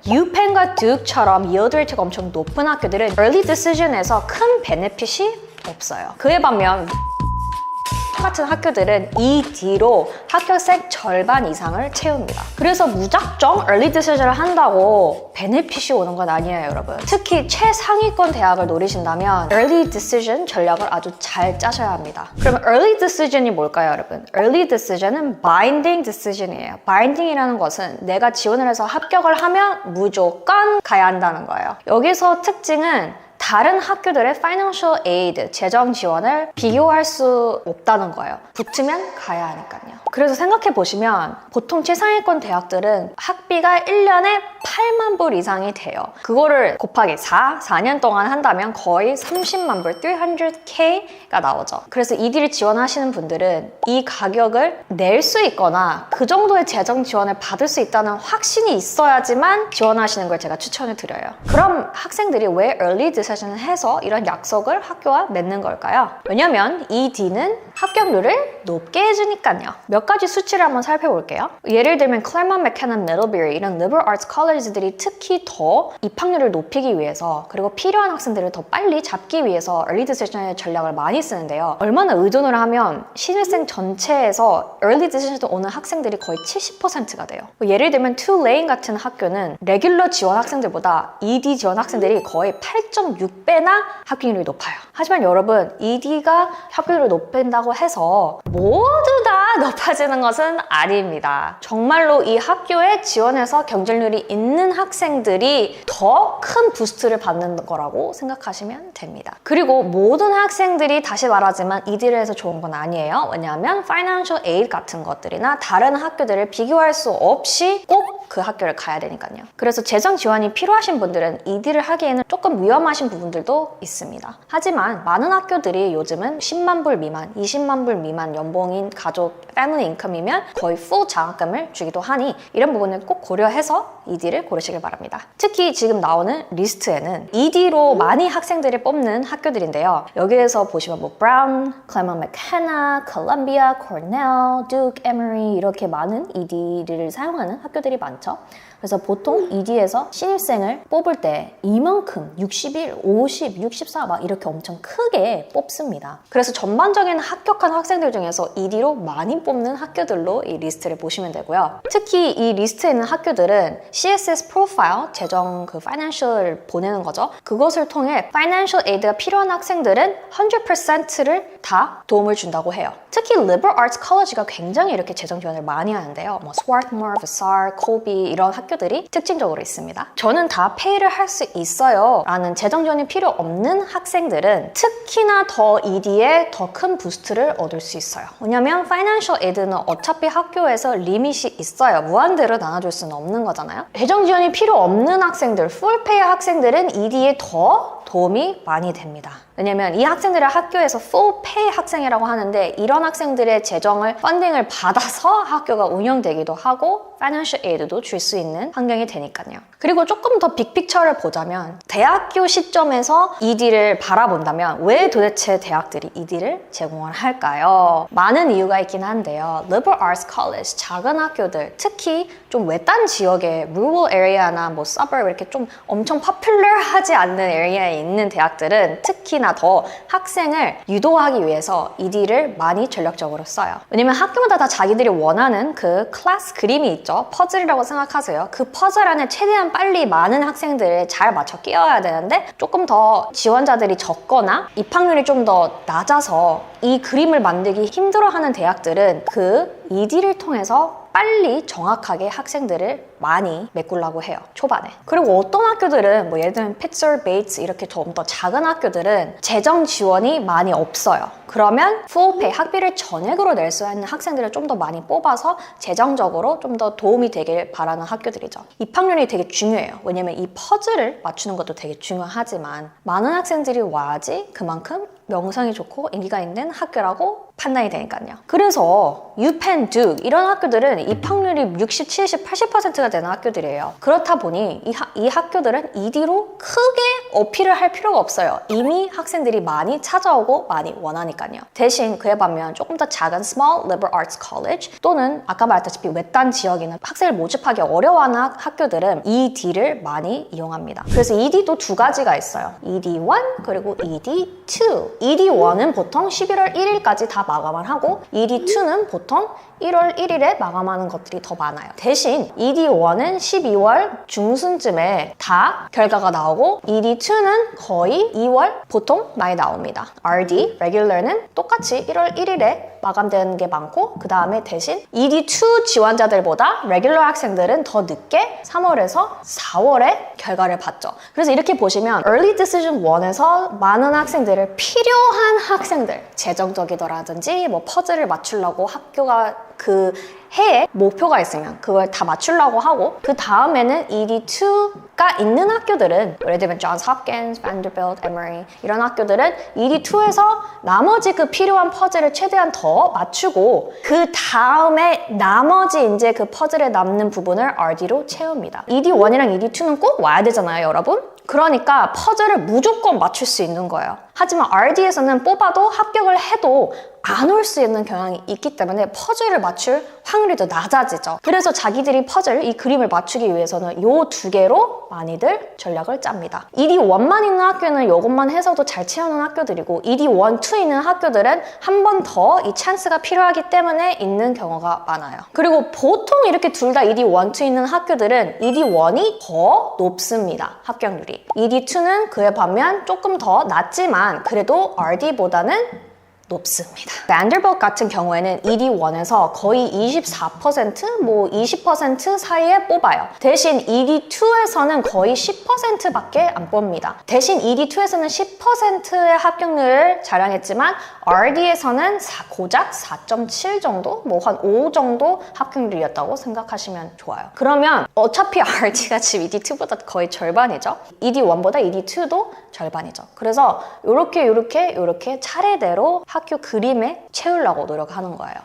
UPenn과 Duke처럼 yield rate가 엄청 높은 학교들은 early decision에서 큰 베네핏이 없어요. 그에 반면 같은 학교들은 ED로 합격생 절반 이상을 채웁니다. 그래서 무작정 early decision을 한다고 베네핏이 오는 건 아니에요, 여러분. 특히 최상위권 대학을 노리신다면 early decision 전략을 아주 잘 짜셔야 합니다. 그럼 early decision이 뭘까요, 여러분? early decision은 binding decision이에요. binding이라는 것은 내가 지원을 해서 합격을 하면 무조건 가야 한다는 거예요. 여기서 특징은 다른 학교들의 financial aid, 재정 지원을 비교할 수 없다는 거예요. 붙으면 가야 하니까요. 그래서 생각해보시면 보통 최상위권 대학들은 학비가 1년에 8만 불 이상이 돼요. 그거를 곱하기 4년 동안 한다면 거의 30만 불, 300K가 나오죠. 그래서 ED를 지원하시는 분들은 이 가격을 낼 수 있거나 그 정도의 재정 지원을 받을 수 있다는 확신이 있어야지만 지원하시는 걸 제가 추천을 드려요. 그럼 학생들이 왜 early decision을 해서 이런 약속을 학교와 맺는 걸까요? 왜냐면 ED는 합격률을 높게 해주니까요. 몇 가지 수치를 한번 살펴볼게요. 예를 들면 클레먼트, 맥케넌, 미들버리 이런 liberal arts college들이 특히 더 입학률을 높이기 위해서 그리고 필요한 학생들을 더 빨리 잡기 위해서 early decision의 전략을 많이 쓰는데요. 얼마나 의존을 하면 신입생 전체에서 early decision에 오는 학생들이 거의 70%가 돼요. 예를 들면 Tulane 같은 학교는 레귤러 지원 학생들보다 ED 지원 학생들이 거의 8.6배나 합격률이 높아요. 하지만 여러분, ED가 합격률을 높인다고 해서 모두 다 높아지는 것은 아닙니다. 정말로 이 학교에 지원해서 경쟁률이 있는 학생들이 더 큰 부스트를 받는 거라고 생각하시면 됩니다. 그리고 모든 학생들이 다시 말하지만 ED를 해서 좋은 건 아니에요. 왜냐하면 financial aid 같은 것들이나 다른 학교들을 비교할 수 없이 꼭 그 학교를 가야 되니까요. 그래서 재정 지원이 필요하신 분들은 ED를 하기에는 조금 위험하신 부분들도 있습니다. 하지만 많은 학교들이 요즘은 10만 불 미만, 20만 불 미만 연봉인 가족 패밀리 인컴이면 거의 full 장학금을 주기도 하니 이런 부분을 꼭 고려해서 ED를 고르시길 바랍니다. 특히 지금 나오는 리스트에는 ED로 많이 학생들을 뽑는 학교들인데요. 여기에서 보시면 뭐 브라운, 클레먼트 맥케나, 콜ум비아, 코넬, 듀크, 에머리 이렇게 많은 ED를 사용하는 학교들이 많죠. 그래서 보통 ED에서 신입생을 뽑을 때 이만큼 61, 50, 64 막 이렇게 엄청 크게 뽑습니다. 그래서 전반적인 합격한 학생들 중에서 ED로 많이 뽑는 학교들로 이 리스트를 보시면 되고요. 특히 이 리스트에 있는 학교들은 CSS 프로파일, 재정 그 파이낸셜 보내는 거죠. 그것을 통해 파이낸셜 에이드가 필요한 학생들은 100%를 다 도움을 준다고 해요. 특히 liberal arts college가 굉장히 이렇게 재정 지원을 많이 하는데요. 뭐 스와트모어, 바사르, 콜비 이런 학교들이 특징적으로 있습니다. 저는 다 페이를 할 수 있어요 라는 재정 지원이 필요 없는 학생들은 특히나 더 ED에 더 큰 부스트를 얻을 수 있어요. 왜냐면 financial aid는 어차피 학교에서 리밋이 있어요. 무한대로 나눠줄 수는 없는 거잖아요. 재정 지원이 필요 없는 학생들, full pay 학생들은 ED에 더 도움이 많이 됩니다. 왜냐면 이 학생들을 학교에서 full pay 학생이라고 하는데 이런 학생들의 재정을 펀딩을 받아서 학교가 운영되기도 하고 financial aid도 줄 수 있는 환경이 되니까요. 그리고 조금 더 빅픽처를 보자면 대학교 시점에서 ED를 바라본다면 왜 도대체 대학들이 ED를 제공을 할까요? 많은 이유가 있긴 한데요. liberal arts college, 작은 학교들, 특히 좀 외딴 지역의 rural area나 뭐 suburb 이렇게 좀 엄청 popular하지 않는 에리아에 있는 대학들은 특히나 더 학생을 유도하기 위해서 ED를 많이 전략적으로 써요. 왜냐면 학교마다 다 자기들이 원하는 그 클래스 그림이 있죠. 퍼즐이라고 생각하세요. 그 퍼즐 안에 최대한 빨리 많은 학생들을 잘 맞춰 끼워야 되는데 조금 더 지원자들이 적거나 입학률이 좀 더 낮아서 이 그림을 만들기 힘들어하는 대학들은 그 ED를 통해서 빨리 정확하게 학생들을 많이 메꾸려고 해요. 초반에. 그리고 어떤 학교들은 뭐 예를 들면 피츠버그, 베이츠 이렇게 좀 더 작은 학교들은 재정 지원이 많이 없어요. 그러면 full pay, 학비를 전액으로 낼 수 있는 학생들을 좀 더 많이 뽑아서 재정적으로 좀 더 도움이 되길 바라는 학교들이죠. 입학률이 되게 중요해요. 왜냐면 이 퍼즐을 맞추는 것도 되게 중요하지만 많은 학생들이 와야지 그만큼 명성이 좋고 인기가 있는 학교라고 판단이 되니까요. 그래서 UPenn, Duke 이런 학교들은 입학률이 60, 70, 80%가 되는 학교들이에요. 그렇다 보니 이 학교들은 ED로 크게 어필을 할 필요가 없어요. 이미 학생들이 많이 찾아오고 많이 원하니까요. 대신 그에 반면 조금 더 작은 Small Liberal Arts College 또는 아까 말했다시피 외딴 지역에는 학생을 모집하기 어려워하는 학교들은 ED를 많이 이용합니다. 그래서 ED도 두 가지가 있어요. ED1 그리고 ED2. ED1은 보통 11월 1일까지 다 마감을 하고 ED2는 보통 1월 1일에 마감하는 것들이 더 많아요. 대신 ED1은 12월 중순쯤에 다 결과가 나오고 ED2는 거의 2월 보통 많이 나옵니다. RD, Regular는 똑같이 1월 1일에 마감되는 게 많고 그 다음에 대신 ED2 지원자들보다 Regular 학생들은 더 늦게 3월에서 4월에 결과를 받죠. 그래서 이렇게 보시면 Early Decision 1에서 많은 학생들을 필요한 학생들, 재정적이더라든지 뭐 퍼즐을 맞추려고 학교가 그 해에 목표가 있으면 그걸 다 맞추려고 하고 그 다음에는 ED2가 있는 학교들은 예를 들면 Johns Hopkins, Vanderbilt, Emory 이런 학교들은 ED2에서 나머지 그 필요한 퍼즐을 최대한 더 맞추고 그 다음에 나머지 이제 그 퍼즐에 남는 부분을 RD로 채웁니다. ED1이랑 ED2는 꼭 와야 되잖아요, 여러분? 그러니까 퍼즐을 무조건 맞출 수 있는 거예요. 하지만 RD에서는 뽑아도 합격을 해도 안 올 수 있는 경향이 있기 때문에 퍼즐을 맞출 확률이 더 낮아지죠. 그래서 자기들이 퍼즐, 이 그림을 맞추기 위해서는 이 두 개로 많이들 전략을 짭니다. ED1만 있는 학교는 이것만 해서도 잘 채우는 학교들이고 ED1, 2 있는 학교들은 한 번 더 이 찬스가 필요하기 때문에 있는 경우가 많아요. 그리고 보통 이렇게 둘 다 ED1, 2 있는 학교들은 ED1이 더 높습니다. 합격률이. ED2는 그에 반면 조금 더 낮지만 그래도 RD보다는 높습니다. Vanderbilt 같은 경우에는 ED1에서 거의 24%, 뭐 20% 사이에 뽑아요. 대신 ED2에서는 거의 10%밖에 안 뽑습니다. 대신 ED2에서는 10%의 합격률을 자랑했지만 RD에서는 고작 4.7 정도? 뭐 한 5 정도 합격률이었다고 생각하시면 좋아요. 그러면 어차피 RD가 지금 ED2보다 거의 절반이죠. ED1보다 ED2도 절반이죠. 그래서 요렇게 차례대로 학교 그림에 채우려고 노력하는 거예요.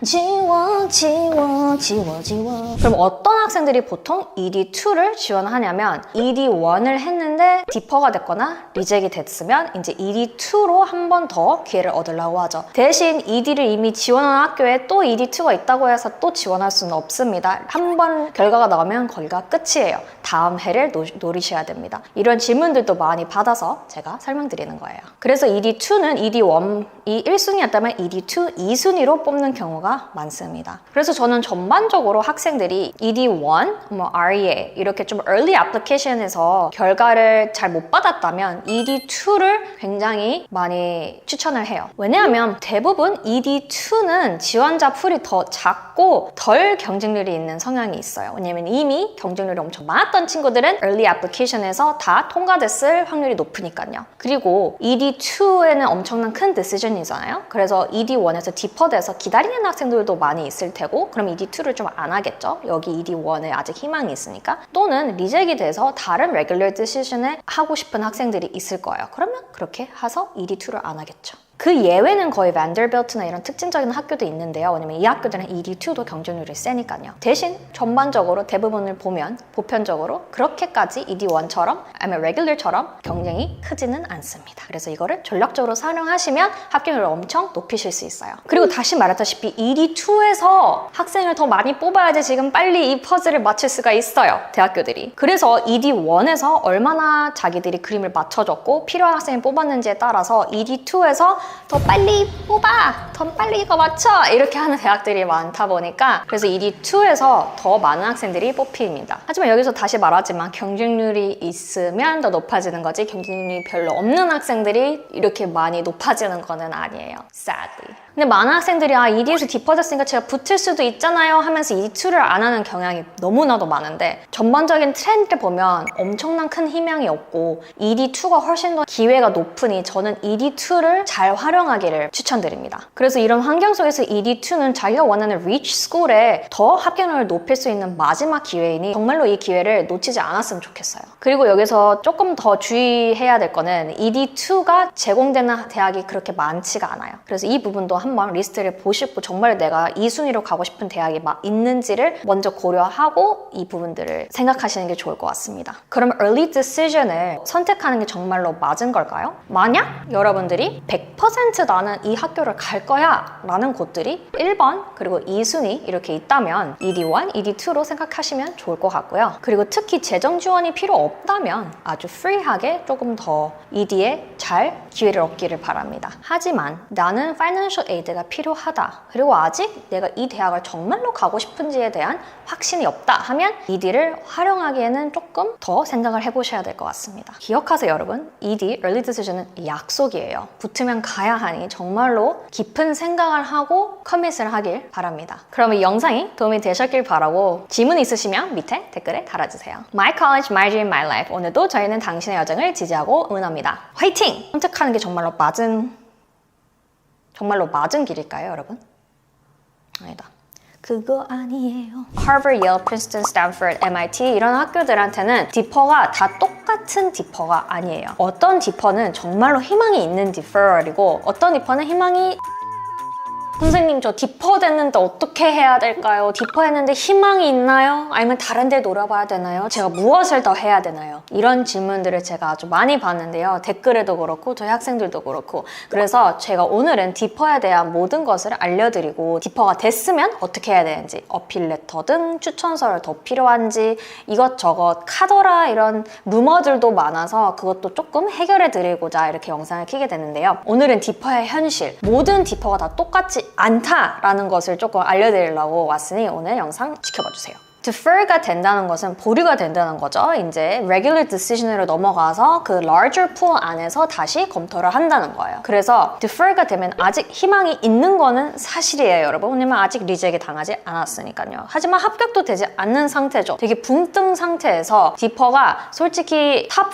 지워. 그럼 어떤 학생들이 보통 ED2를 지원하냐면 ED1을 했는데 디퍼가 됐거나 리젝이 됐으면 이제 ED2로 한 번 더 기회를 얻으려고 하죠. 대신 ED를 이미 지원한 학교에 또 ED2가 있다고 해서 또 지원할 수는 없습니다. 한 번 결과가 나오면 거기가 끝이에요. 다음 해를 노리셔야 됩니다. 이런 질문들도 많이 받아서 제가 설명드리는 거예요. 그래서 ED2는 ED1이 1순위였다면 ED2 2순위로 뽑는 경우가 많습니다. 그래서 저는 전반적으로 학생들이 ED1, 뭐 REA 이렇게 좀 early application에서 결과를 잘 못 받았다면 ED2를 굉장히 많이 추천을 해요. 왜냐하면 대부분 ED2는 지원자 풀이 더 작고 덜 경쟁률이 있는 성향이 있어요. 왜냐하면 이미 경쟁률이 엄청 많았던 친구들은 early application에서 다 통과됐을 확률이 높으니까요. 그리고 ED2에는 엄청난 큰 decision이잖아요. 그래서 ED1에서 디퍼돼서 기다리는 학생들도 많이 있을 테고 그럼 ED2를 좀 안 하겠죠. 여기 ED1에 아직 희망이 있으니까. 또는 리젝이 돼서 다른 regular decision을 하고 싶은 학생들이 있을 거예요. 그러면 그렇게 해서 ED2를 안 하겠죠. 그 예외는 거의 Vanderbilt나 이런 특징적인 학교도 있는데요. 왜냐면 이 학교들은 ED2도 경쟁률이 세니까요. 대신 전반적으로 대부분을 보면 보편적으로 그렇게까지 ED1처럼 아니면 Regular처럼 경쟁이 크지는 않습니다. 그래서 이거를 전략적으로 활용하시면 합격률을 엄청 높이실 수 있어요. 그리고 다시 말했다시피 ED2에서 학생을 더 많이 뽑아야지 지금 빨리 이 퍼즐을 맞출 수가 있어요. 대학교들이. 그래서 ED1에서 얼마나 자기들이 그림을 맞춰줬고 필요한 학생을 뽑았는지에 따라서 ED2에서 더 빨리 뽑아! 더 빨리 이거 맞춰! 이렇게 하는 대학들이 많다 보니까 그래서 ED2에서 더 많은 학생들이 뽑힙니다. 하지만 여기서 다시 말하지만 경쟁률이 있으면 더 높아지는 거지 경쟁률이 별로 없는 학생들이 이렇게 많이 높아지는 거는 아니에요. Sadly. 근데 많은 학생들이 ED에서 디퍼졌으니까 제가 붙을 수도 있잖아요 하면서 ED2를 안 하는 경향이 너무나도 많은데 전반적인 트렌드를 보면 엄청난 큰 희망이 없고 ED2가 훨씬 더 기회가 높으니 저는 ED2를 잘 활용하기를 추천드립니다. 그래서 이런 환경 속에서 ED2는 자기가 원하는 Rich School에 더 합격률을 높일 수 있는 마지막 기회이니 정말로 이 기회를 놓치지 않았으면 좋겠어요. 그리고 여기서 조금 더 주의해야 될 거는 ED2가 제공되는 대학이 그렇게 많지가 않아요. 그래서 이 부분도 한번 리스트를 보시고 정말 내가 이 순위로 가고 싶은 대학이 있는지를 먼저 고려하고 이 부분들을 생각하시는 게 좋을 것 같습니다. 그럼 early decision을 선택하는 게 정말로 맞은 걸까요? 만약 여러분들이 100% 나는 이 학교를 갈 거야 라는 곳들이 1번 그리고 2순위 이렇게 있다면 ED1, ED2로 생각하시면 좋을 것 같고요. 그리고 특히 재정 지원이 필요 없다면 아주 프리하게 조금 더 ED에 잘 기회를 얻기를 바랍니다. 하지만 나는 financial aid가 필요하다. 그리고 아직 내가 이 대학을 정말로 가고 싶은지에 대한 확신이 없다 하면 ED를 활용하기에는 조금 더 생각을 해보셔야 될 것 같습니다. 기억하세요 여러분, ED, Early Decision은 약속이에요. 붙으면 가야 하니 정말로 깊은 생각을 하고 커밋을 하길 바랍니다. 그럼 이 영상이 도움이 되셨길 바라고 질문 있으시면 밑에 댓글에 달아주세요. My College, My Dream, My Life. 오늘도 저희는 당신의 여정을 지지하고 응원합니다. 화이팅! 선택하는 게 정말로 맞은 길일까요 여러분? 아니다. 그거 아니에요. Harvard, Yale, Princeton, Stanford, MIT 이런 학교들한테는 디퍼가 다 똑같은 디퍼가 아니에요. 어떤 디퍼는 정말로 희망이 있는 디퍼럴이고 어떤 디퍼는 희망이 선생님 저 디퍼 됐는데 어떻게 해야 될까요? 디퍼 했는데 희망이 있나요? 아니면 다른 데 노려봐야 되나요? 제가 무엇을 더 해야 되나요? 이런 질문들을 제가 아주 많이 봤는데요. 댓글에도 그렇고 저희 학생들도 그렇고 그래서 제가 오늘은 디퍼에 대한 모든 것을 알려드리고 디퍼가 됐으면 어떻게 해야 되는지 어필 레터 등 추천서를 더 필요한지 이것저것 카더라 이런 루머들도 많아서 그것도 조금 해결해 드리고자 이렇게 영상을 켜게 됐는데요. 오늘은 디퍼의 현실 모든 디퍼가 다 똑같지 않다라는 것을 조금 알려드리려고 왔으니 오늘 영상 지켜봐 주세요. defer가 된다는 것은 보류가 된다는 거죠. 이제 regular decision으로 넘어가서 그 larger pool 안에서 다시 검토를 한다는 거예요. 그래서 defer가 되면 아직 희망이 있는 거는 사실이에요, 여러분. 왜냐면 아직 리젝이 당하지 않았으니까요. 하지만 합격도 되지 않는 상태죠. 되게 붕뜬 상태에서 디퍼가 솔직히 top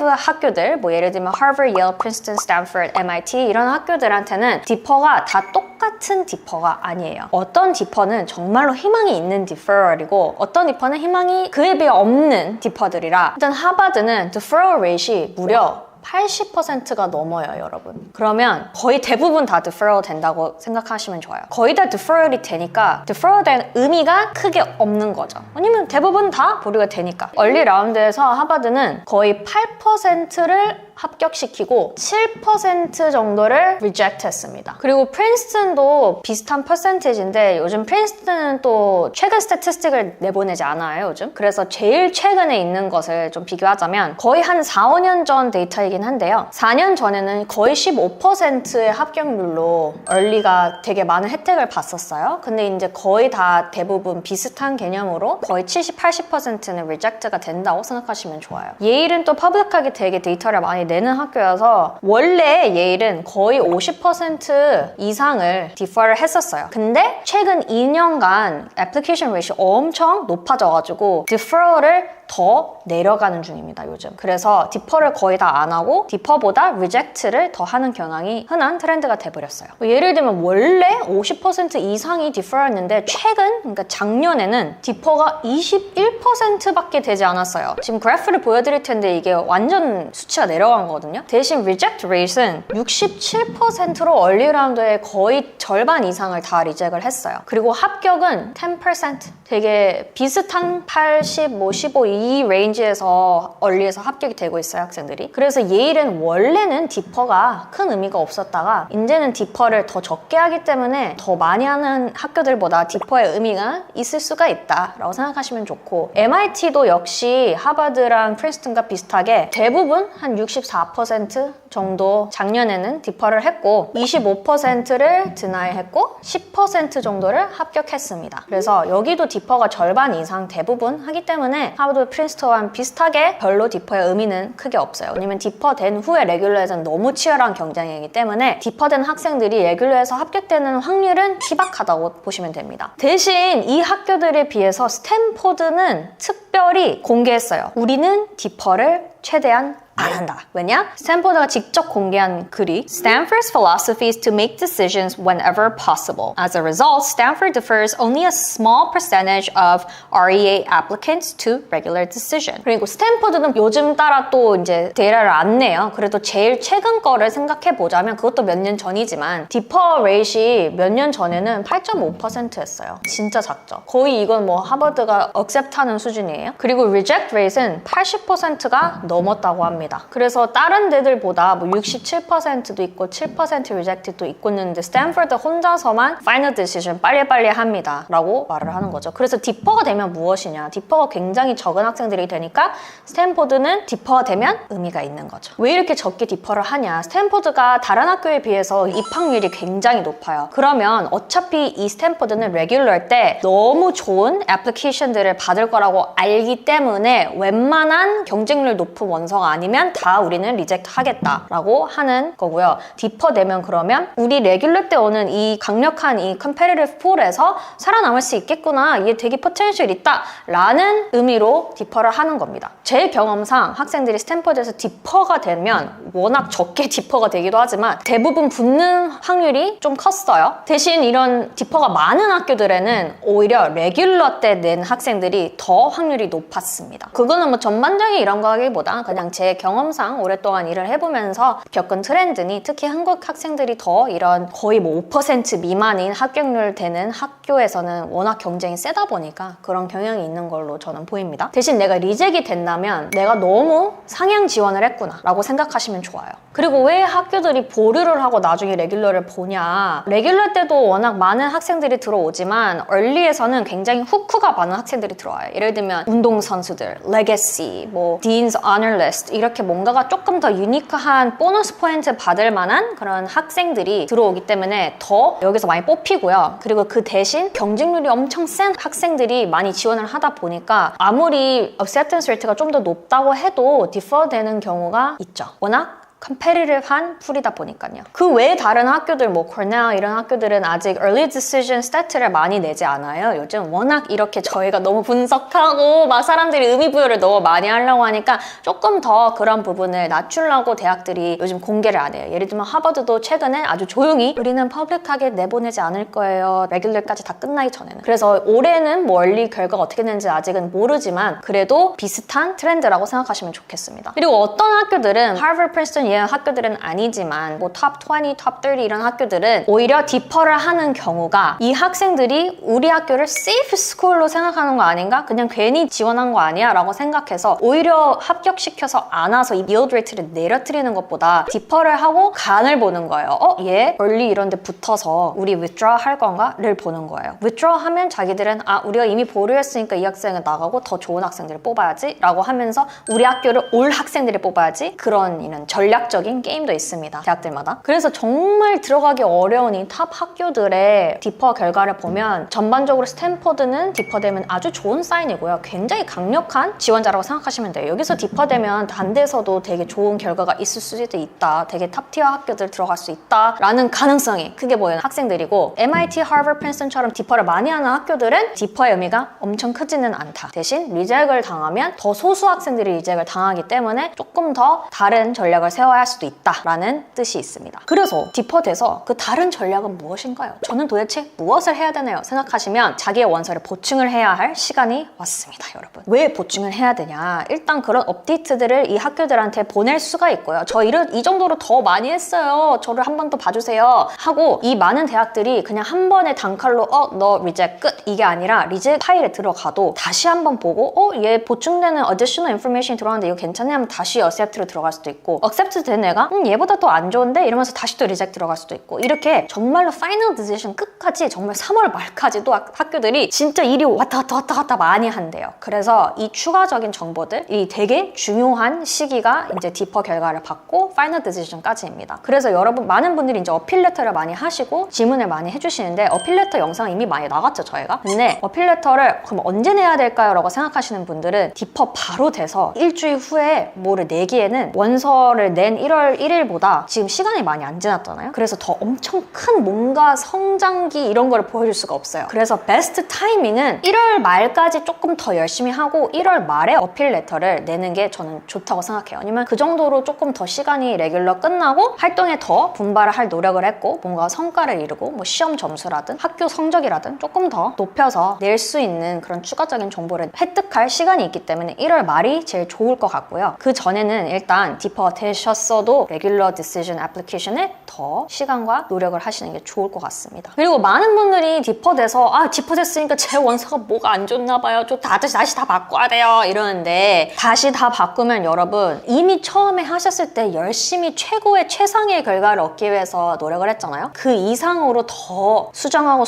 5 학교들, 뭐 예를 들면 Harvard, Yale, Princeton, Stanford, MIT 이런 학교들한테는 디퍼가 다 똑같은 디퍼가 아니에요. 어떤 디퍼는 정말로 희망이 있는 디퍼럴이고 어떤 디퍼는 희망이 그에 비해 없는 디퍼들이라 일단 하버드는 deferral rate이 무려 80%가 넘어요, 여러분. 그러면 거의 대부분 다 deferral 된다고 생각하시면 좋아요. 거의 다 deferral이 되니까 deferral 된 의미가 크게 없는 거죠. 왜냐면 대부분 다 보류가 되니까. 얼리 라운드에서 하버드는 거의 8%를 합격시키고 7% 정도를 reject 했습니다. 그리고 프린스턴도 비슷한 퍼센테이지인데 요즘 프린스턴은 또 최근 스태티스틱을 내보내지 않아요, 요즘. 그래서 제일 최근에 있는 것을 좀 비교하자면 거의 한 4, 5년 전 데이터이긴 한데요. 4년 전에는 거의 15%의 합격률로 얼리가 되게 많은 혜택을 봤었어요. 근데 이제 거의 다 대부분 비슷한 개념으로 거의 70, 80%는 reject가 된다고 생각하시면 좋아요. 예일은 또 퍼블릭하게 되게 데이터를 많이 내는 학교여서 원래 예일은 거의 50% 이상을 디퍼를 했었어요. 근데 최근 2년간 애플리케이션 레이시 엄청 높아져가지고 디퍼럴을 더 내려가는 중입니다, 요즘. 그래서 디퍼를 거의 다 안 하고 디퍼보다 리젝트를 더 하는 경향이 흔한 트렌드가 돼버렸어요. 예를 들면 원래 50% 이상이 디퍼였는데 최근, 그러니까 작년에는 디퍼가 21%밖에 되지 않았어요. 지금 그래프를 보여드릴 텐데 이게 완전 수치가 내려간 거거든요. 대신 리젝트 레이트는 67%로 얼리 라운드의 거의 절반 이상을 다 리젝을 했어요. 그리고 합격은 10%, 되게 비슷한 80, 15, 이 레인지에서 얼리에서 합격이 되고 있어요, 학생들이. 그래서 예일은 원래는 디퍼가 큰 의미가 없었다가 이제는 디퍼를 더 적게 하기 때문에 더 많이 하는 학교들보다 디퍼의 의미가 있을 수가 있다라고 생각하시면 좋고 MIT도 역시 하버드랑 프린스턴과 비슷하게 대부분 한 64% 정도 작년에는 디퍼를 했고 25%를 드나이 했고 10% 정도를 합격했습니다. 그래서 여기도 디퍼가 절반 이상 대부분 하기 때문에 하버드 프린스턴과 비슷하게 별로 디퍼의 의미는 크게 없어요. 왜냐면 디퍼 된 후에 레귤러에서는 너무 치열한 경쟁이기 때문에 디퍼 된 학생들이 레귤러에서 합격되는 확률은 희박하다고 보시면 됩니다. 대신 이 학교들에 비해서 스탠포드는 특별히 공개했어요. 우리는 디퍼를 최대한 안 한다. 왜냐? 스탠포드가 직접 공개한 글이 Stanford's philosophy is to make decisions whenever possible. As a result, Stanford defers only a small percentage of REA applicants to regular decision. 그리고 스탠포드는 요즘 따라 또 이제 데이터를 안 내요. 그래도 제일 최근 거를 생각해 보자면 그것도 몇 년 전이지만 디퍼 레이시 몇 년 전에는 8.5%였어요. 진짜 작죠. 거의 이건 뭐 하버드가 accept하는 수준이에요. 그리고 reject rate은 80%가 넘었다고 합니다. 그래서 다른 데들보다 뭐 67%도 있고 7% reject도 있고 있는데 스탠퍼드 혼자서만 final decision 빨리빨리 합니다 라고 말을 하는 거죠. 그래서 디퍼가 되면 무엇이냐? 디퍼가 굉장히 적은 학생들이 되니까 스탠포드는 디퍼가 되면 의미가 있는 거죠. 왜 이렇게 적게 디퍼를 하냐? 스탠포드가 다른 학교에 비해서 입학률이 굉장히 높아요. 그러면 어차피 이 스탠포드는 레귤러 때 너무 좋은 애플리케이션들을 받을 거라고 알기 때문에 웬만한 경쟁률 높은 원서가 아니면 다 우리는 리젝트 하겠다라고 하는 거고요. 디퍼 되면 그러면 우리 레귤러 때 오는 이 강력한 이 컴페티티브 풀에서 살아남을 수 있겠구나. 이게 되게 포텐셜 있다 라는 의미로 디퍼를 하는 겁니다. 제 경험상 학생들이 스탠퍼드에서 디퍼가 되면 워낙 적게 디퍼가 되기도 하지만 대부분 붙는 확률이 좀 컸어요. 대신 이런 디퍼가 많은 학교들에는 오히려 레귤러 때 낸 학생들이 더 확률이 높았습니다. 그거는 뭐 전반적인 이런 거 하기보다 그냥 제 경험상 오랫동안 일을 해보면서 겪은 트렌드니 특히 한국 학생들이 더 이런 거의 뭐 5% 미만인 합격률 되는 학교에서는 워낙 경쟁이 세다 보니까 그런 경향이 있는 걸로 저는 보입니다. 대신 내가 리젝이 된다면 내가 너무 상향 지원을 했구나 라고 생각하시면 좋아요. 그리고 왜 학교들이 보류를 하고 나중에 레귤러를 보냐? 레귤러 때도 워낙 많은 학생들이 들어오지만 얼리에서는 굉장히 후크가 많은 학생들이 들어와요. 예를 들면 운동선수들, 레거시, 뭐 Dean's Honor List 이렇게 뭔가가 조금 더 유니크한 보너스 포인트 받을 만한 그런 학생들이 들어오기 때문에 더 여기서 많이 뽑히고요. 그리고 그 대신 경쟁률이 엄청 센 학생들이 많이 지원을 하다 보니까 아무리 acceptance rate가 좀 더 높다고 해도 디퍼 되는 경우가 있죠. 워낙 컴페티티브한 풀이다 보니까요. 그 외에 다른 학교들 뭐 코넬 이런 학교들은 아직 early decision 스태트를 많이 내지 않아요. 요즘 워낙 이렇게 저희가 너무 분석하고 막 사람들이 의미 부여를 너무 많이 하려고 하니까 조금 더 그런 부분을 낮추려고 대학들이 요즘 공개를 안 해요. 예를 들면 하버드도 최근에 아주 조용히 우리는 퍼블릭하게 내보내지 않을 거예요. 레귤러까지 다 끝나기 전에는. 그래서 올해는 뭐 early 결과가 어떻게 되는지 아직은 모르지만 그래도 비슷한 트렌드라고 생각하시면 좋겠습니다. 그리고 어떤 학교들은 하버드, 프린스턴 이런 학교들은 아니지만 뭐 탑 20, 탑 30 이런 학교들은 오히려 디퍼를 하는 경우가 이 학생들이 우리 학교를 세이프 스쿨로 생각하는 거 아닌가? 그냥 괜히 지원한 거 아니야? 라고 생각해서 오히려 합격시켜서 안 와서 이 yield rate를 내려뜨리는 것보다 디퍼를 하고 간을 보는 거예요. 얘 early 이런 데 붙어서 우리 withdraw 할 건가? 를 보는 거예요. withdraw 하면 자기들은 우리가 이미 보류했으니까 이 학생은 나가고 더 좋은 학생들을 뽑아야지 라고 하면서 우리 학교를 올 학생들을 뽑아야지 그런 이런 전략적인 게임도 있습니다. 대학들마다. 그래서 정말 들어가기 어려운 이 탑 학교들의 디퍼 결과를 보면 전반적으로 스탠퍼드는 디퍼되면 아주 좋은 사인이고요. 굉장히 강력한 지원자라고 생각하시면 돼요. 여기서 디퍼되면 단 데서도 되게 좋은 결과가 있을 수도 있다. 되게 탑티어 학교들 들어갈 수 있다. 라는 가능성이 크게 보이는 학생들이고 MIT, 하버드, 프린스턴처럼 디퍼를 많이 하는 학교들은 디퍼의 의미가 엄청 크지는 않다. 대신 리젝을 당하면 더 소수 학생들이 리젝을 당하기 때문에 조금 더 다른 전략을 세워야 할 수도 있다라는 뜻이 있습니다. 그래서 디퍼돼서 그 다른 전략은 무엇인가요? 저는 도대체 무엇을 해야 되나요? 생각하시면 자기의 원서를 보충을 해야 할 시간이 왔습니다, 여러분. 왜 보충을 해야 되냐? 일단 그런 업데이트들을 이 학교들한테 보낼 수가 있고요. 저 이 정도로 더 많이 했어요. 저를 한 번 더 봐주세요. 하고 이 많은 대학들이 그냥 한 번에 단칼로 너 리젝 끝! 이게 아니라 리젝 파일에 들어가도 다시 한 번 보고 얘 보충되는 additional information 들어왔는데 이거 괜찮냐 하면 다시 accept로 들어갈 수도 있고 accept 된 애가 얘보다 더 안 좋은데 이러면서 다시 또 리젝 들어갈 수도 있고 이렇게 정말로 final decision 끝까지 정말 3월 말까지도 학교들이 진짜 일이 왔다 갔다 많이 한대요. 그래서 이 추가적인 정보들이 되게 중요한 시기가 이제 디퍼 결과를 받고 final decision까지입니다. 그래서 여러분 많은 분들이 이제 어필 레터를 많이 하시고 질문을 많이 해주시는데 어필 레터 영상 이미 많이 나갔죠, 저희가. 근데 어필 레터를 그럼 언제 내야 될까요? 라고 생각하시는 분들은 디퍼 바로 돼서 일주일 후에 뭐를 내기에는 원서를 낸 낸 1월 1일보다 지금 시간이 많이 안 지났잖아요. 그래서 더 엄청 큰 뭔가 성장기 이런 거를 보여줄 수가 없어요. 그래서 베스트 타이밍은 1월 말까지 조금 더 열심히 하고 1월 말에 어필 레터를 내는 게 저는 좋다고 생각해요. 아니면 그 정도로 조금 더 시간이 레귤러 끝나고 활동에 더 분발을 할 노력을 했고 뭔가 성과를 이루고 뭐 시험 점수라든 학교 성적이라든 조금 더 높여서 낼 수 있는 그런 추가적인 정보를 획득할 시간이 있기 때문에 1월 말이 제일 좋을 것 같고요. 그 전에는 일단 디퍼 되셨어도 레귤러 디시전 애플리케이션에 더 시간과 노력을 하시는 게 좋을 것 같습니다. 그리고 많은 분들이 디퍼 돼서 디퍼 됐으니까 제 원서가 뭐가 안 좋나 봐요. 다시 다 바꿔야 돼요. 이러는데 다시 다 바꾸면 여러분 이미 처음에 하셨을 때 열심히 최고의 최상의 결과를 얻기 위해서 노력을 했잖아요. 그 이상으로 더 수정하고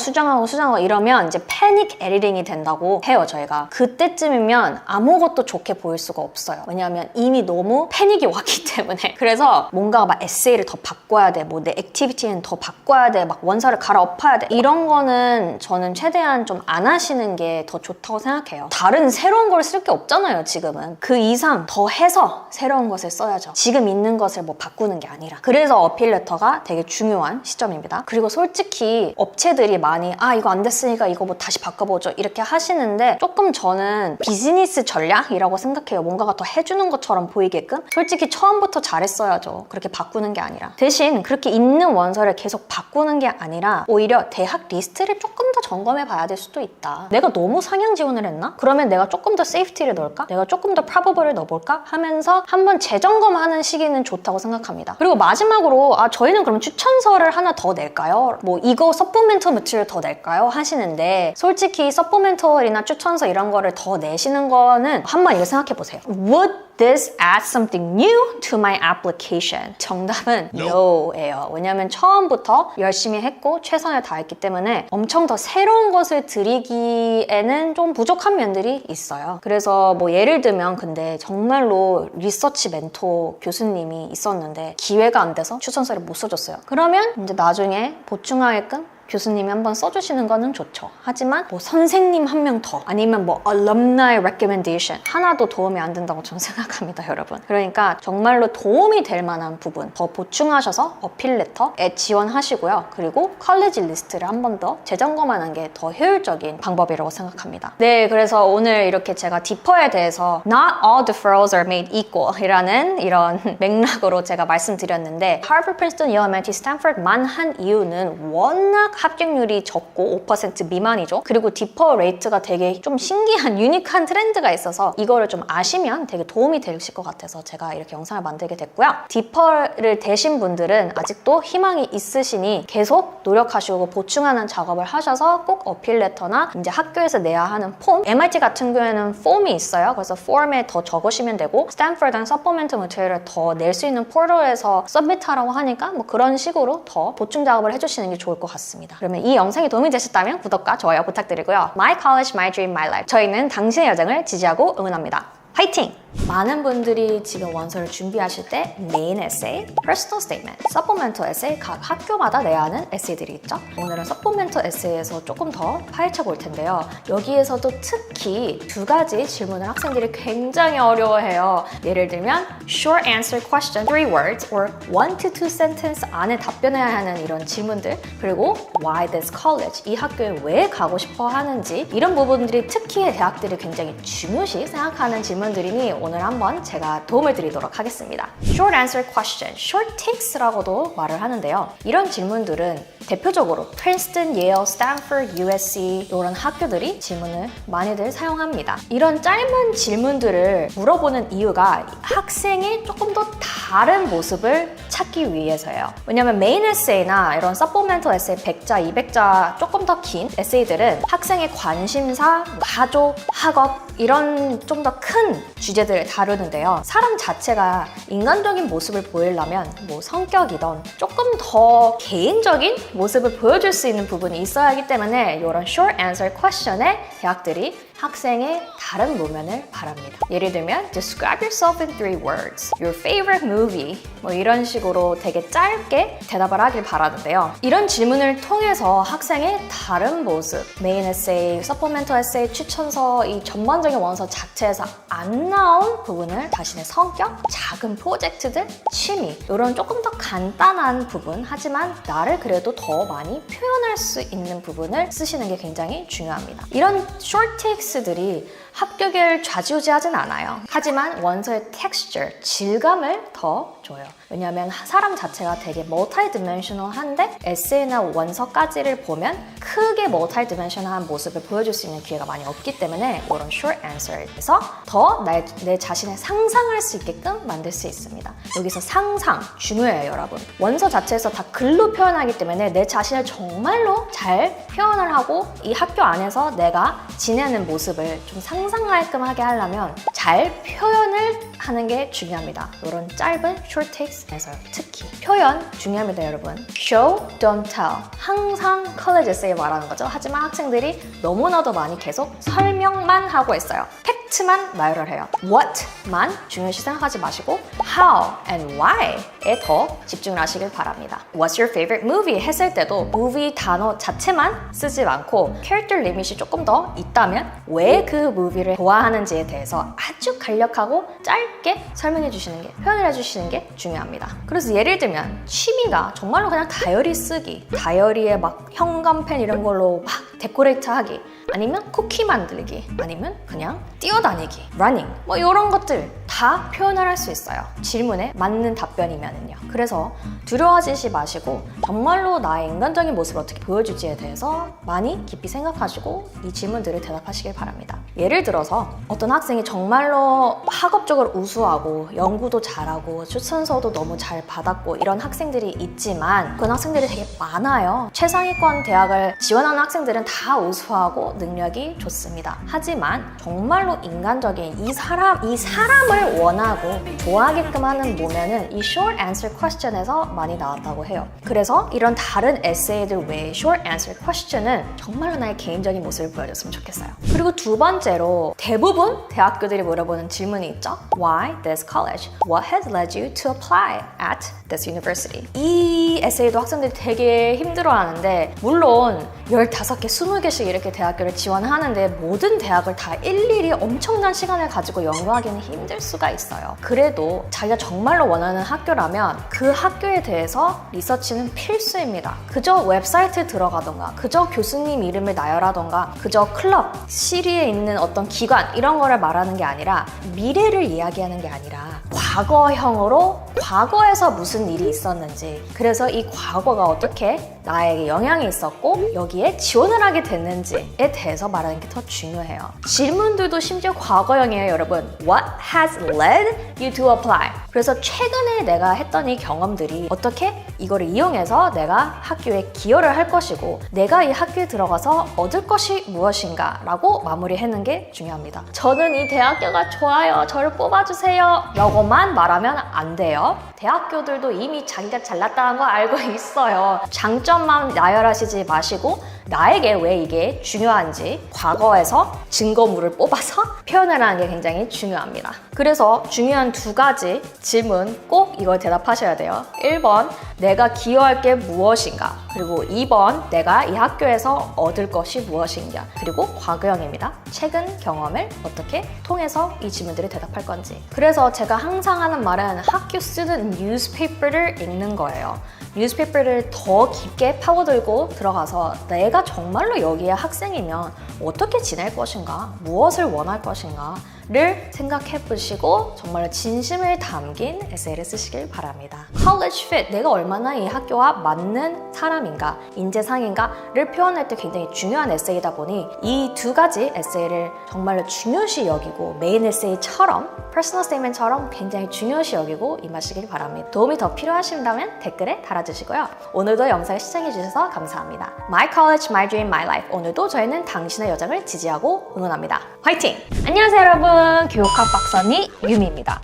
이러면 이제 패닉 에디팅이 된다고 해요. 저희가 그때쯤이면 아무것도 좋게 보일 수가 없어요. 왜냐하면 이미 너무 패닉이 왔기 때문에. 그래서 뭔가 막 에세이를 더 바꿔야 돼, 뭐 내 액티비티는 더 바꿔야 돼, 막 원서를 갈아엎어야 돼, 이런 거는 저는 최대한 좀 안 하시는 게 더 좋다고 생각해요. 다른 새로운 걸 쓸 게 없잖아요. 지금은 그 이상 더 해서 새로운 것을 써야죠. 지금 있는 것을 뭐 바꾸는 게 아니라. 그래서 어필 레터가 되게 중요한 시점입니다. 그리고 솔직히 업체들이 많이 이거 안 됐으니까 이거 뭐 다시 바꿔보죠 이렇게 하시는데 조금 저는 비즈니스 전략이라고 생각해요. 뭔가가 더 해주는 것처럼 보이게끔. 솔직히 처음부터 잘했어야죠. 그렇게 바꾸는 게 아니라. 대신 그렇게 있는 원서를 계속 바꾸는 게 아니라 오히려 대학 리스트를 조금 더 점검해 봐야 될 수도 있다. 내가 너무 상향 지원을 했나? 그러면 내가 조금 더 세이프티를 넣을까? 내가 조금 더 프로버블을 넣어볼까? 하면서 한번 재점검하는 시기는 좋다고 생각합니다. 그리고 마지막으로 저희는 그럼 추천서를 하나 더 낼까요? 뭐 이거 서포멘털 매트리얼 더 낼까요? 하시는데 솔직히 서포멘털이나 추천서 이런 거를 더 내시는 거는 한번 이거 생각해 보세요. Would this add something new to my application? 정답은 no예요. 왜냐면 처음부터 열심히 했고 최선을 다했기 때문에 엄청 더 새로운 것을 드리기에는 좀 부족한 면들이 있어요. 그래서 뭐 예를 들면 근데 정말로 리서치 멘토 교수님이 있었는데 기회가 안 돼서 추천서를 못 써줬어요. 그러면 이제 나중에 보충하게끔 교수님이 한번 써주시는 거는 좋죠. 하지만 뭐 선생님 한 명 더 아니면 뭐 alumni recommendation 하나도 도움이 안 된다고 저는 생각합니다, 여러분. 그러니까 정말로 도움이 될 만한 부분 더 보충하셔서 어필 레터에 지원하시고요. 그리고 컬리지 리스트를 한 번 더 재점검하는 게 더 효율적인 방법이라고 생각합니다. 네, 그래서 오늘 이렇게 제가 디퍼에 대해서 Not all deferrals are made equal 이라는 이런 맥락으로 제가 말씀드렸는데 하버드, 프린스턴, 예일, MIT, 스탠퍼드만 한 이유는 워낙 합격률이 적고 5% 미만이죠. 그리고 디퍼 레이트가 되게 좀 신기한 유니크한 트렌드가 있어서 이거를 좀 아시면 되게 도움이 되실 것 같아서 제가 이렇게 영상을 만들게 됐고요. 디퍼를 대신 분들은 아직도 희망이 있으시니 계속 노력하시고 보충하는 작업을 하셔서 꼭 어필 레터나 이제 학교에서 내야 하는 폼, MIT 같은 경우에는 폼이 있어요. 그래서 폼에 더 적으시면 되고 스탠퍼드는 서포멘트 머티리얼을 더 낼 수 있는 포털에서 서밋하라고 하니까 뭐 그런 식으로 더 보충 작업을 해주시는 게 좋을 것 같습니다. 그러면 이 영상이 도움이 되셨다면 구독과 좋아요 부탁드리고요. My College, My Dream, My Life. 저희는 당신의 여정을 지지하고 응원합니다. 화이팅! 많은 분들이 지금 원서를 준비하실 때 메인 에세이, 퍼스널 스테이트먼트, 서포멘털 에세이 각 학교마다 내야 하는 에세이들이 있죠. 오늘은 서포멘털 에세이에서 조금 더 파헤쳐 볼 텐데요. 여기에서도 특히 두 가지 질문을 학생들이 굉장히 어려워해요. 예를 들면 short answer question, 3 words or 1 to 2 sentence 안에 답변해야 하는 이런 질문들, 그리고 why this college, 이 학교에 왜 가고 싶어 하는지, 이런 부분들이 특히 대학들이 굉장히 중요시 생각하는 질문들이니 오늘 한번 제가 도움을 드리도록 하겠습니다. Short answer question, short takes라고도 말을 하는데요. 이런 질문들은 대표적으로 프린스턴, 예일, 스탠퍼드, USC 이런 학교들이 질문을 많이들 사용합니다. 이런 짧은 질문들을 물어보는 이유가 학생이 조금 더 다른 모습을 찾기 위해서예요. 왜냐면 메인 에세이나 이런 서포멘털 에세이 100자, 200자 조금 더 긴 에세이들은 학생의 관심사, 가족, 학업 이런 좀 더 큰 주제들을 다루는데요. 사람 자체가 인간적인 모습을 보이려면 뭐 성격이든 조금 더 개인적인 모습을 보여줄 수 있는 부분이 있어야 하기 때문에 이런 short answer question에 대학들이 학생의 다른 모면을 바랍니다. 예를 들면 Describe yourself in 3 words. Your favorite movie. 뭐 이런 식으로 되게 짧게 대답을 하길 바라는데요. 이런 질문을 통해서 학생의 다른 모습, 메인 에세이, 서포멘터 에세이, 추천서, 이 전반적인 원서 자체에서 안 나온 부분을 자신의 성격, 작은 프로젝트들, 취미 이런 조금 더 간단한 부분 하지만 나를 그래도 더 많이 표현할 수 있는 부분을 쓰시는 게 굉장히 중요합니다. 이런 short takes들이 합격을 좌지우지하진 않아요. 하지만 원서의 texture, 질감을 더 줘요. 왜냐하면 사람 자체가 되게 multi-dimensional한데 에세이나 원서까지를 보면 크게 multi-dimensional한 모습을 보여줄 수 있는 기회가 많이 없기 때문에 이런 short answer에서 더 내 자신의 상상할 수 있게끔 만들 수 있습니다. 여기서 상상 중요해요, 여러분. 원서 자체에서 다 글로 표현하기 때문에 내 자신을 정말로 잘 표현을 하고 이 학교 안에서 내가 지내는 모습을 좀 상상하게끔 하게 하려면 잘 표현을 하는 게 중요합니다. 이런 짧은 short takes에서요. 특히 표현 중요합니다, 여러분. Show, don't tell. 항상 컬리지 에세이 말하는 거죠. 하지만 학생들이 너무나도 많이 계속 설명만 하고 있어요. 팩트만 나열을 해요. What만 중요시 생각하지 마시고 How and Why에 더 집중을 하시길 바랍니다. What's your favorite movie? 했을 때도 movie 단어 자체만 쓰지 않고 character limit이 조금 더 있다면 왜 그 무비를 좋아하는지에 대해서 아주 간략하고 짧게 설명해 주시는 게, 표현을 해주시는 게 중요합니다. 그래서 예를 들면 취미가 정말로 그냥 다이어리 쓰기, 다이어리에 막 현감펜 이런 걸로 막 데코레이트 하기, 아니면 쿠키 만들기, 아니면 그냥 뛰어다니기, 러닝 뭐 이런 것들 다 표현을 할 수 있어요. 질문에 맞는 답변이면은요. 그래서 두려워하지 마시고 정말로 나의 인간적인 모습을 어떻게 보여줄지에 대해서 많이 깊이 생각하시고 이 질문들을 대답하시길 바랍니다. 예를 들어서 어떤 학생이 정말로 학업적으로 우수하고 연구도 잘하고 추천서도 너무 잘 받았고 이런 학생들이 있지만 그런 학생들이 되게 많아요. 최상위권 대학을 지원하는 학생들은 다 우수하고 능력이 좋습니다. 하지만 정말로 인간적인 이 사람을 원하고 좋아하게끔 하는 모면은 이 short answer question에서 많이 나왔다고 해요. 그래서 이런 다른 에세이들 외에 short answer question은 정말로 나의 개인적인 모습을 보여줬으면 좋겠어요. 그리고 두 번째로 대부분 대학교들이 물어보는 질문이 있죠. Why this college? What has led you to apply at this university? 이 에세이도 학생들이 되게 힘들어하는데 물론 15개, 20개씩 이렇게 대학교를 지원하는데 모든 대학을 다 일일이 엄청난 시간을 가지고 연구하기는 힘들 수가 있어요. 그래도 자기가 정말로 원하는 학교라면 그 학교에 대해서 리서치는 필수입니다. 그저 웹사이트에 들어가던가 그저 교수님 이름을 나열하던가 그저 클럽, 시리에 있는 어떤 기관 이런 거를 말하는 게 아니라 미래를 이야기하는 게 아니라 과거형으로 과거에서 무슨 일이 있었는지, 그래서 이 과거가 어떻게 나에게 영향이 있었고 여기에 지원을 하게 됐는지에 대해서 말하는 게 더 중요해요. 질문들도 심지어 과거형이에요, 여러분. What has led you to apply? 그래서 최근에 내가 했던 이 경험들이 어떻게 이거를 이용해서 내가 학교에 기여를 할 것이고 내가 이 학교에 들어가서 얻을 것이 무엇인가 라고 마무리하는 게 중요합니다. 저는 이 대학교가 좋아요, 저를 뽑아주세요 라고만 말하면 안 돼요. 대학교들도 이미 자기가 잘났다는 거 알고 있어요. 장점만 나열하시지 마시고 나에게 왜 이게 중요한지 과거에서 증거물을 뽑아서 표현을 하는 게 굉장히 중요합니다. 그래서 중요한 2가지 질문 꼭 이걸 대답하셔야 돼요. 1번, 내가 기여할 게 무엇인가? 그리고 2번, 내가 이 학교에서 얻을 것이 무엇인가? 그리고 과거형입니다. 최근 경험을 어떻게 통해서 이 질문들을 대답할 건지. 그래서 제가 항상 하는 말은 학교 쓰는 뉴스페이퍼를 읽는 거예요. 뉴스페이퍼를 더 깊게 파고들고 들어가서 내가 정말로 여기에 학생이면 어떻게 지낼 것인가, 무엇을 원할 것인가 를 생각해 보시고 정말 진심을 담긴 에세이를 쓰시길 바랍니다. College fit, 내가 얼마나 이 학교와 맞는 사람인가, 인재상인가를 표현할 때 굉장히 중요한 에세이다 보니 이 2가지 에세이를 정말로 중요시 여기고 메인 에세이처럼, 퍼스널 스테이트먼트처럼 굉장히 중요시 여기고 임하시길 바랍니다. 도움이 더 필요하신다면 댓글에 달아주시고요. 오늘도 영상을 시청해주셔서 감사합니다. My college, my dream, my life. 오늘도 저희는 당신의 여정을 지지하고 응원합니다. 화이팅! 안녕하세요, 여러분. 교육학 박사님 유미입니다.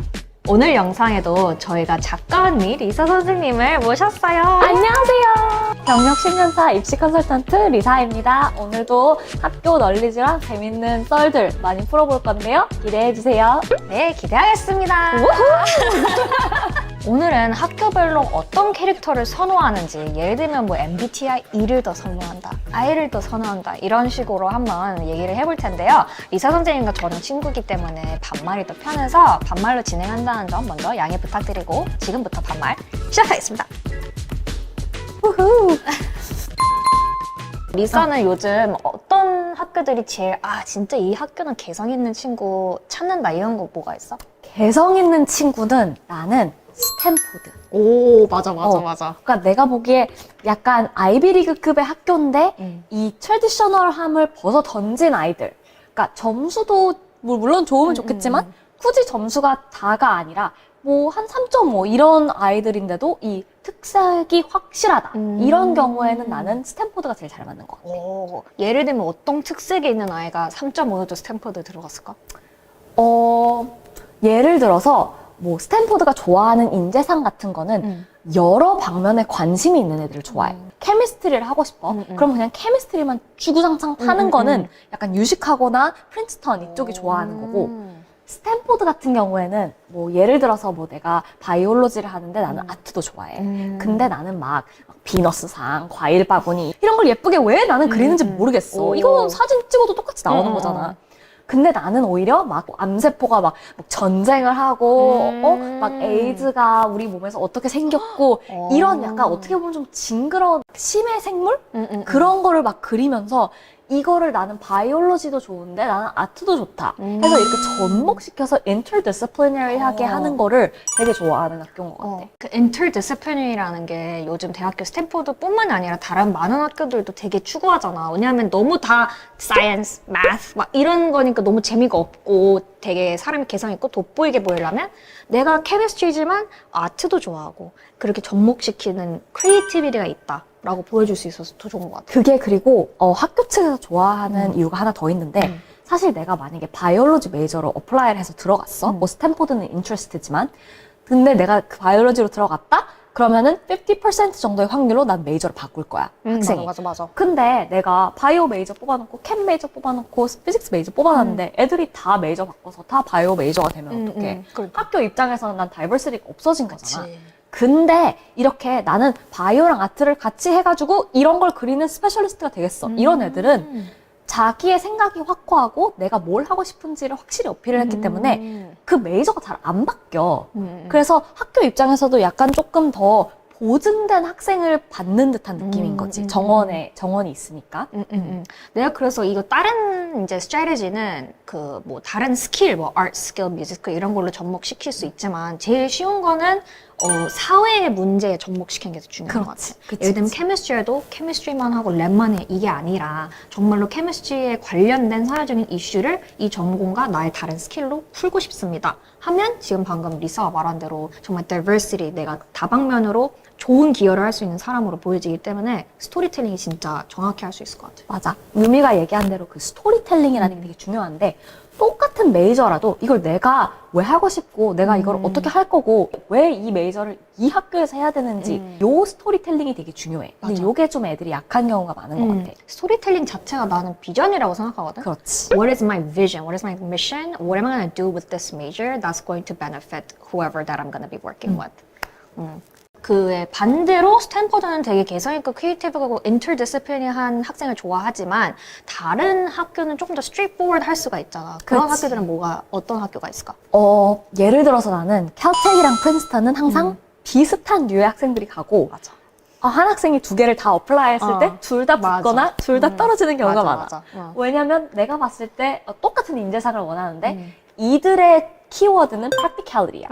오늘 영상에도 저희가 작가 언니 리사 선생님을 모셨어요. 안녕하세요. 경력 10년차 입시 컨설턴트 리사입니다. 오늘도 학교 널리지랑 재밌는 썰들 많이 풀어볼 건데요. 기대해주세요. 네, 기대하겠습니다. 오늘은 학교별로 어떤 캐릭터를 선호하는지, 예를 들면 뭐 MBTI E를 더 선호한다, I를 더 선호한다, 이런 식으로 한번 얘기를 해볼 텐데요. 리사 선생님과 저는 친구이기 때문에 반말이 더 편해서 반말로 진행한다는 점 먼저 양해 부탁드리고 지금부터 반말 시작하겠습니다. 우후. 리사는 요즘 어떤 학교들이 제일 진짜 이 학교는 개성 있는 친구 찾는다 이런 거 뭐가 있어? 개성 있는 친구는 나는 스탠포드. 오, 맞아. 그러니까 내가 보기에 약간 아이비리그급의 학교인데 이 트래디셔널함을 벗어 던진 아이들. 그러니까 점수도 물론 좋으면 좋겠지만 굳이 점수가 다가 아니라 뭐 한 3.5 이런 아이들인데도 이 특색이 확실하다. 이런 경우에는 나는 스탠포드가 제일 잘 맞는 것 같아. 오, 예를 들면 어떤 특색이 있는 아이가 3.5도 스탠퍼드 들어갔을까? 예를 들어서 뭐 스탠포드가 좋아하는 인재상 같은 거는 여러 방면에 관심이 있는 애들을 좋아해. 케미스트리를 하고 싶어. 그럼 그냥 케미스트리만 주구장창 타는 거는 약간 유식하거나 프린스턴 이쪽이 좋아하는 거고, 스탠포드 같은 경우에는 뭐 예를 들어서 뭐 내가 바이올로지를 하는데 나는 아트도 좋아해. 근데 나는 막 비너스상, 과일 바구니 이런 걸 예쁘게 왜 나는 그리는지 모르겠어. 이거는 사진 찍어도 똑같이 나오는 거잖아. 근데 나는 오히려 막 암세포가 막 전쟁을 하고 막 에이즈가 우리 몸에서 어떻게 생겼고 이런 약간 어떻게 보면 좀 징그러운 심해 생물? 그런 거를 막 그리면서 이거를 나는 바이올로지도 좋은데 나는 아트도 좋다 해서 이렇게 접목시켜서 interdisciplinary하게 하는 거를 되게 좋아하는 학교인 것 같아. 그 interdisciplinary라는 게 요즘 대학교 스탠포드뿐만 아니라 다른 많은 학교들도 되게 추구하잖아. 왜냐하면 너무 다 science, math 막 이런 거니까 너무 재미가 없고 되게 사람이 개성 있고 돋보이게 보이려면 내가 chemistry지만 아트도 좋아하고 그렇게 접목시키는 creativity가 있다. 라고 보여줄 수 있어서 더 좋은 것 같아요. 그게 그리고 학교 측에서 좋아하는 이유가 하나 더 있는데 사실 내가 만약에 바이올로지 메이저로 어플라이를 해서 들어갔어. 뭐 스탠포드는 인트레스트지만 근데 내가 그 바이올로지로 들어갔다? 그러면은 50% 정도의 확률로 난 메이저를 바꿀 거야. 학생이. 맞아. 근데 내가 바이오 메이저 뽑아놓고 캠 메이저 뽑아놓고 피직스 메이저 뽑아놨는데 애들이 다 메이저 바꿔서 다 바이오 메이저가 되면 어떡해. 그러니까. 학교 입장에서는 난 다이버시티가 없어진 거잖아. 그치. 근데 이렇게 나는 바이오랑 아트를 같이 해가지고 이런 걸 그리는 스페셜리스트가 되겠어. 이런 애들은 자기의 생각이 확고하고 내가 뭘 하고 싶은지를 확실히 어필을 했기 때문에 그 메이저가 잘 안 바뀌어. 그래서 학교 입장에서도 약간 조금 더 보증된 학생을 받는 듯한 느낌인 거지. 정원이 있으니까. 내가 그래서 이거 다른 이제 스트래티지는 그 뭐 다른 스킬, 뭐 아트 스킬, 뮤직 스킬 이런 걸로 접목시킬 수 있지만 제일 쉬운 거는 사회의 문제에 접목시키는 게 더 중요한 것 같아. 예를 들면 케미스트리에도 케미스트리만 하고 랩만 해 이게 아니라 정말로 케미스트리에 관련된 사회적인 이슈를 이 전공과 나의 다른 스킬로 풀고 싶습니다 하면 지금 방금 리사가 말한 대로 정말 diversity, 내가 다방면으로 좋은 기여를 할 수 있는 사람으로 보여지기 때문에 스토리텔링이 진짜 정확히 할 수 있을 것 같아. 맞아. 유미가 얘기한 대로 그 스토리텔링이라는 게 되게 중요한데 똑같은 메이저라도 이걸 내가 왜 하고 싶고 내가 이걸 어떻게 할 거고 왜 이 메이저를 이 학교에서 해야 되는지 요 스토리텔링이 되게 중요해. 근데 맞아. 요게 좀 애들이 약한 경우가 많은 것 같아. 스토리텔링 자체가 나는 비전이라고 생각하거든. 그렇지. What is my vision? What is my mission? What am I going to do with this major that's going to benefit whoever that I'm going to be working with? 그의 반대로 스탠퍼드는 되게 개성있고 크리에이티브하고 인터디스플리니한 학생을 좋아하지만 다른 학교는 조금 더 스트레이트포워드 할 수가 있잖아. 그런 그치. 학교들은 어떤 학교가 있을까? 예를 들어서 나는 캘텍이랑 프린스턴은 항상 비슷한 류의 학생들이 가고 맞아. 한 학생이 두 개를 다 어플라이 했을 때 둘 다 붙거나 둘 다 떨어지는 경우가 많아. 왜냐면 내가 봤을 때 똑같은 인재상을 원하는데 이들의 키워드는 practicality야.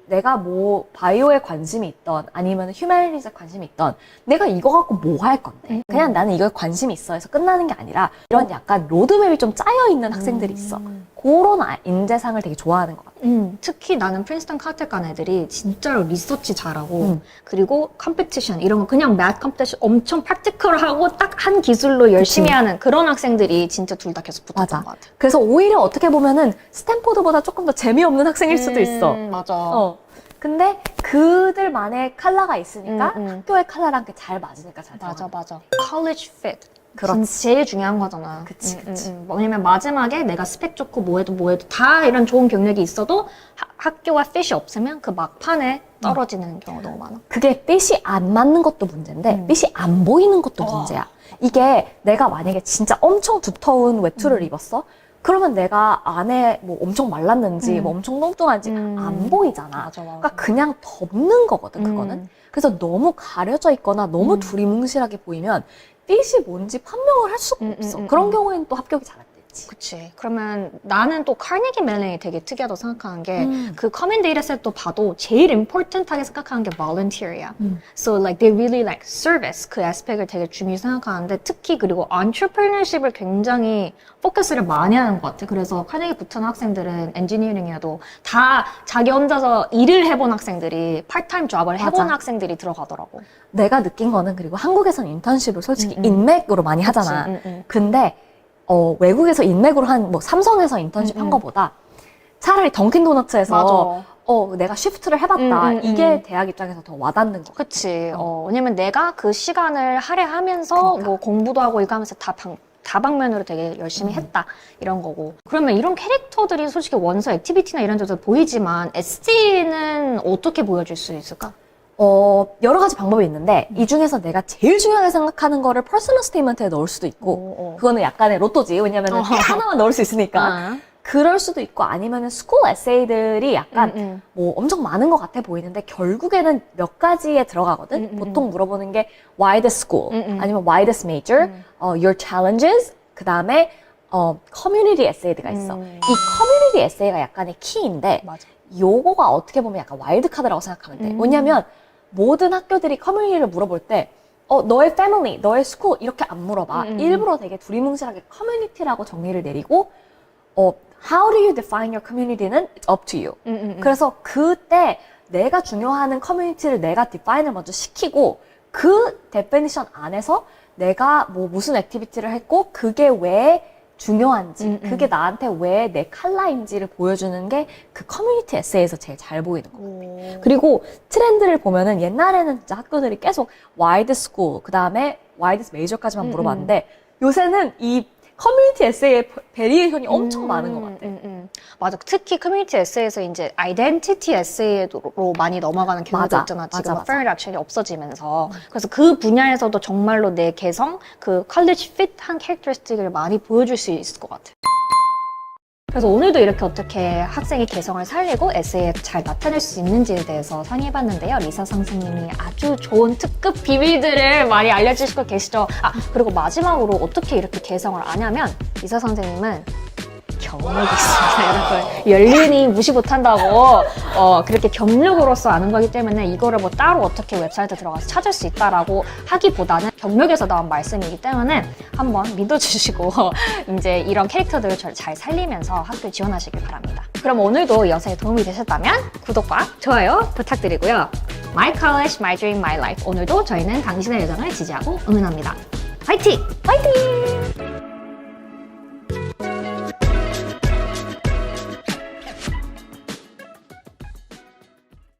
내가 뭐 바이오에 관심이 있던 아니면 휴머니티즈에 관심이 있던 내가 이거 갖고 뭐 할 건데 그냥 나는 이거에 관심이 있어 해서 끝나는 게 아니라 이런 약간 로드맵이 좀 짜여 있는 학생들이 있어. 그런 인재상을 되게 좋아하는 것 같아요. 특히 나는 프린스턴 칼텍 간 애들이 진짜로 리서치 잘하고 그리고 컴피티션 이런 거 그냥 매트 컴피티션 엄청 프랙티컬하고 딱 한 기술로 열심히 하는 그런 학생들이 진짜 둘 다 계속 붙었던 맞아. 것 같아. 그래서 오히려 어떻게 보면은 스탠포드보다 조금 더 재미없는 학생일 수도 있어. 맞아. 근데 그들만의 컬러가 있으니까 학교의 컬러랑 잘 맞으니까 잘 맞아. college fit. 그렇지. 제일 중요한 거잖아. 그치. 왜냐면 마지막에 내가 스펙 좋고 뭐해도 다 이런 좋은 경력이 있어도 학교와 fit이 없으면 그 막판에 떨어지는 경우가 너무 많아. 그게 핏이 안 맞는 것도 문제인데 핏이 안 보이는 것도 문제야. 이게 내가 만약에 진짜 엄청 두터운 외투를 입었어? 그러면 내가 안에 뭐 엄청 말랐는지 뭐 엄청 뚱뚱한지 안 보이잖아. 맞아. 그러니까 그냥 덮는 거거든, 그거는. 그래서 너무 가려져 있거나 너무 두리뭉실하게 보이면 핏이 뭔지 판명을 할 수가 없어. 그런 경우에는 또 합격이 잘 안 되지. 그치. 그러면 나는 또 카네기 멜론이 되게 특이하다고 생각하는 게 그 커먼 데이터셋도 봐도 제일 important하게 생각하는 게 volunteer이야. So like they really like service 그 aspect을 되게 중요히 생각하는데 특히 그리고 entrepreneurship을 굉장히 포커스를 많이 하는 것 같아. 그래서 카네기 붙은 학생들은 엔지니어링이어도 다 자기 혼자서 일을 해본 학생들이 파트타임 잡을 해본 맞아. 학생들이 들어가더라고. 내가 느낀 거는 그리고 한국에선 인턴십을 솔직히 인맥으로 많이 하잖아. 근데 외국에서 인맥으로 뭐 삼성에서 인턴십 한 거보다 차라리 던킨 도너츠에서 내가 쉬프트를 해봤다. 이게 대학 입장에서 더 와닿는 거. 그치. 왜냐면 내가 그 시간을 할애하면서 뭐 공부도 하고 이거 하면서 다방면으로 되게 열심히 했다. 이런 거고. 그러면 이런 캐릭터들이 솔직히 원서 액티비티나 이런 데서 보이지만 SG는 어떻게 보여줄 수 있을까? 여러 가지 방법이 있는데 이 중에서 내가 제일 중요하게 생각하는 거를 퍼스널 스테이트먼트에 넣을 수도 있고 그거는 약간의 로또지. 왜냐면 하나만 넣을 수 있으니까. 그럴 수도 있고 아니면은 스쿨 에세이들이 약간 뭐 엄청 많은 것 같아 보이는데 결국에는 몇 가지에 들어가거든. 보통 물어보는 게 why the school 아니면 why this major, your challenges, 그 다음에 커뮤니티 에세이가 있어. 이 커뮤니티 에세이가 약간의 키인데 맞아. 요거가 어떻게 보면 약간 와일드 카드라고 생각하면 돼. 왜냐면 모든 학교들이 커뮤니티를 물어볼 때 너의 패밀리, 너의 스쿨 이렇게 안 물어봐. 일부러 되게 두리뭉실하게 커뮤니티라고 정의를 내리고 how do you define your community는 it's up to you. 그래서 그때 내가 중요하는 커뮤니티를 내가 디파인을 먼저 시키고 그 데피니션 안에서 내가 뭐 무슨 액티비티를 했고 그게 왜 중요한지 그게 나한테 왜 내 칼라인지를 보여주는 게 그 커뮤니티 에세이에서 제일 잘 보이는 거. 그리고 트렌드를 보면은 옛날에는 진짜 학교들이 계속 why the school 그 다음에 why this major까지만 물어봤는데 요새는 이 커뮤니티 에세이의 베리에이션이 엄청 많은 것 같아. 맞아. 특히 커뮤니티 에세이에서 이제 아이덴티티 에세이로 많이 넘어가는 경우도 맞아. 있잖아. 지금 맞아. 페어리 액션이 없어지면서. 그래서 그 분야에서도 정말로 내 개성, 그 컬리지 핏한 캐릭터리스틱을 많이 보여줄 수 있을 것 같아. 그래서 오늘도 이렇게 어떻게 학생의 개성을 살리고 에세이에 잘 나타낼 수 있는지에 대해서 상의해봤는데요. 리사 선생님이 아주 좋은 특급 비밀들을 많이 알려주시고 계시죠. 그리고 마지막으로 어떻게 이렇게 개성을 아냐면 리사 선생님은 경력이 있습니다, 여러분. 연륜이 무시 못한다고 그렇게 경력으로서 아는 거기 때문에 이거를 뭐 따로 어떻게 웹사이트 들어가서 찾을 수 있다라고 하기보다는 경력에서 나온 말씀이기 때문에 한번 믿어주시고 이제 이런 캐릭터들을 잘 살리면서 학교 지원하시길 바랍니다. 그럼 오늘도 영상이 도움이 되셨다면 구독과 좋아요 부탁드리고요. My College, My Dream, My Life. 오늘도 저희는 당신의 여정을 지지하고 응원합니다. 화이팅! 화이팅!